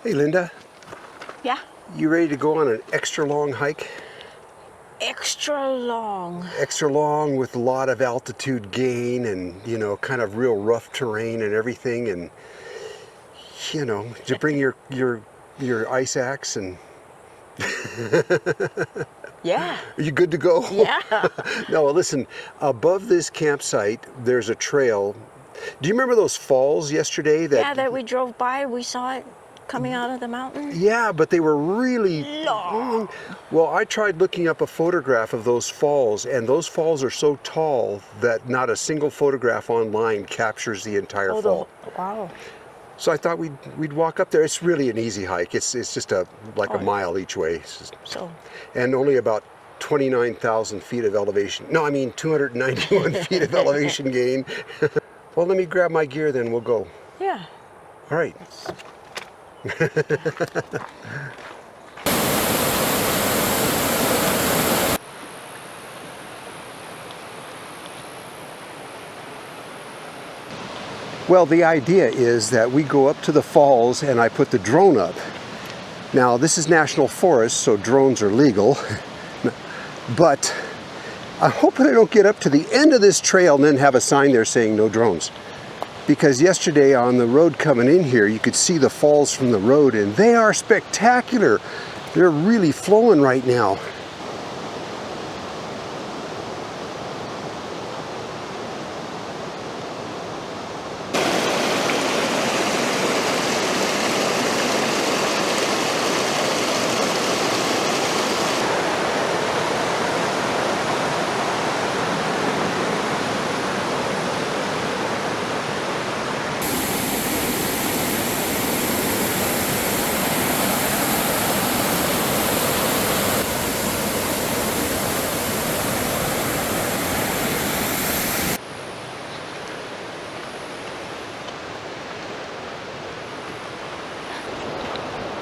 Hey Linda. Yeah? You ready to go on an extra long hike? Extra long. Extra long with a lot of altitude gain and, you know, kind of real rough terrain and everything, and, you know, to bring your ice axe and... Yeah. Are you good to go? Yeah. No, listen, above this campsite, there's a trail. Do you remember those falls yesterday? That we drove by, we saw it coming out of the mountain. Yeah, but they were really long. Well, I tried looking up a photograph of those falls, and those falls are so tall that not a single photograph online captures the entire fall. Wow. So I thought we'd walk up there. It's really an easy hike. It's just a mile each way. And only about 29,000 feet of elevation. No, I mean 291 feet of elevation gain. Well, let me grab my gear, then we'll go. Yeah. All right. Well, the idea is that we go up to the falls and I put the drone up. Now, this is national forest, so drones are legal. But I'm hoping I don't get up to the end of this trail and then have a sign there saying no drones. Because yesterday on the road coming in here, you could see the falls from the road, and they are spectacular. They're really flowing right now.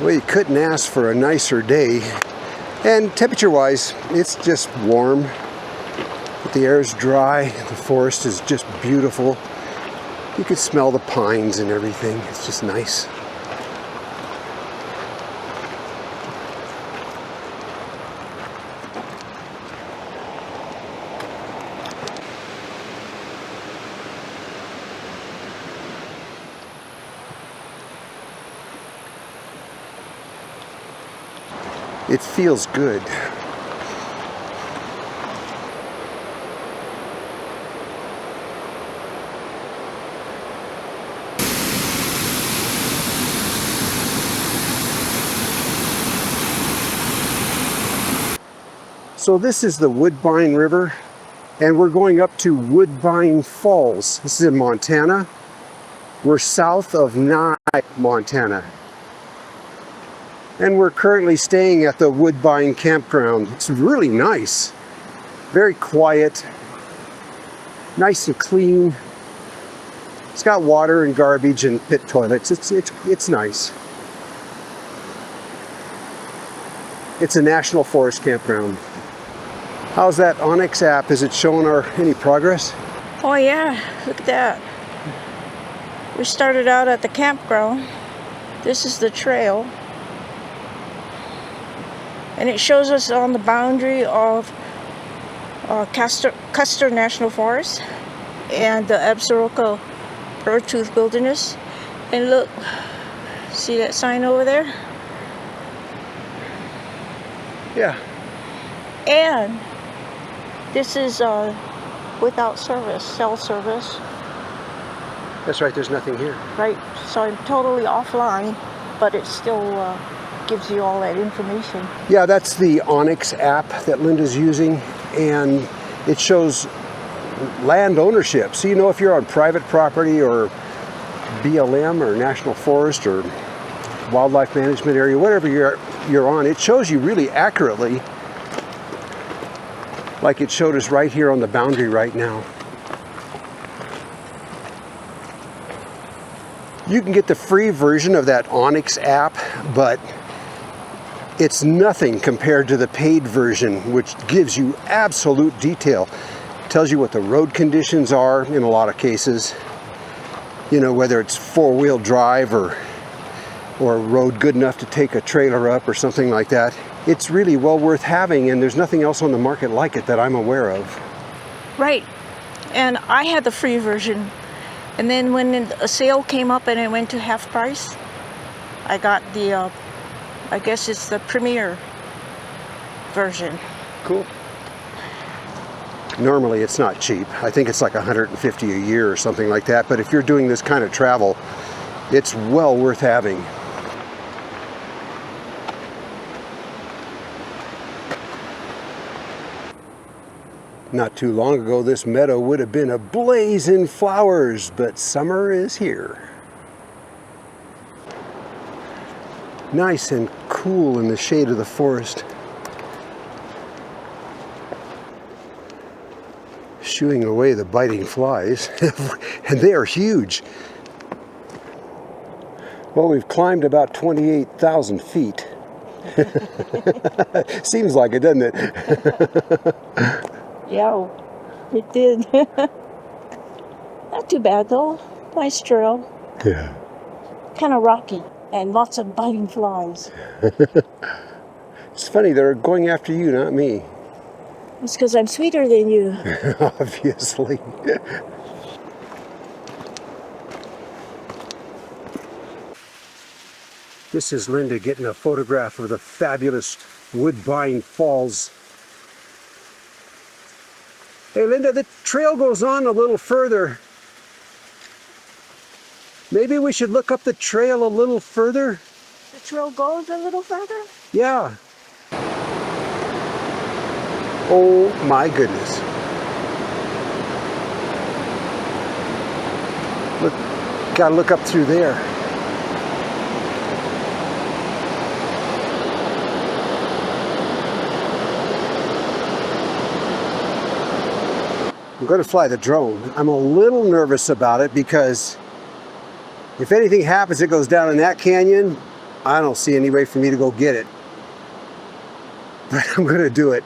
Well, you couldn't ask for a nicer day, and temperature-wise, it's just warm, but the air is dry, the forest is just beautiful. You could smell the pines and everything. It's just nice. It feels good. So this is the Woodbine River, and we're going up to Woodbine Falls. This is in Montana. We're south of Nye, Montana. And we're currently staying at the Woodbine campground. It's really nice. Very quiet. Nice and clean. It's got water and garbage and pit toilets. It's nice. It's a national forest campground. How's that Onyx app? Is it showing any progress? Oh yeah, look at that. We started out at the campground. This is the trail. And it shows us on the boundary of Custer National Forest and the Absaroka Birdtooth Wilderness. And look, see that sign over there? Yeah. And this is without service, cell service. That's right, there's nothing here. Right, so I'm totally offline, but it still gives you all that information. Yeah, that's the Onyx app that Linda's using, and it shows land ownership. So you know if you're on private property or BLM or National Forest or Wildlife Management Area, whatever you're on, it shows you really accurately, like it showed us right here on the boundary right now. You can get the free version of that Onyx app, but it's nothing compared to the paid version, which gives you absolute detail. Tells you what the road conditions are in a lot of cases. You know, whether it's four-wheel drive or or a road good enough to take a trailer up or something like that, it's really well worth having, and there's nothing else on the market like it that I'm aware of. Right. And I had the free version. And then when a sale came up and it went to half price, I got the, I guess it's the premier version. Cool. Normally it's not cheap. I think it's like $150 a year or something like that. But if you're doing this kind of travel, it's well worth having. Not too long ago, this meadow would have been ablaze in flowers, but summer is here. Nice and cool in the shade of the forest. Shooing away the biting flies, and they are huge. Well, we've climbed about 28,000 feet. Seems like it, doesn't it? Yeah, it did. Not too bad though. Nice trail. Yeah. Kind of rocky and lots of biting flies. It's funny, they're going after you, not me. It's because I'm sweeter than you. Obviously. This is Linda getting a photograph of the fabulous Woodbine Falls. Hey Linda, the trail goes on a little further. Maybe we should look up the trail a little further? The trail goes a little further? Yeah. Oh my goodness. Look, gotta look up through there. I'm going to fly the drone. I'm a little nervous about it because if anything happens, it goes down in that canyon, I don't see any way for me to go get it. But I'm going to do it.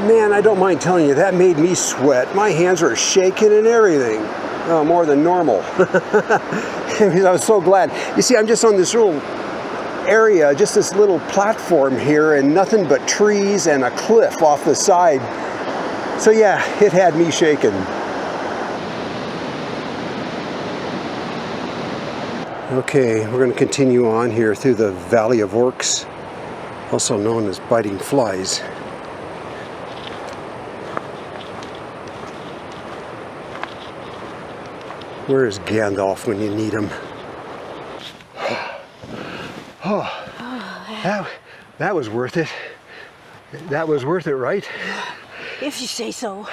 Man, I don't mind telling you, that made me sweat. My hands were shaking and everything. Oh, more than normal. I was so glad. You see, I'm just on this little area, just this little platform here, and nothing but trees and a cliff off the side. So yeah, it had me shaking. Okay, we're going to continue on here through the Valley of Orcs, also known as biting flies. Where is Gandalf when you need him? Oh, that was worth it. That was worth it, right? If you say so.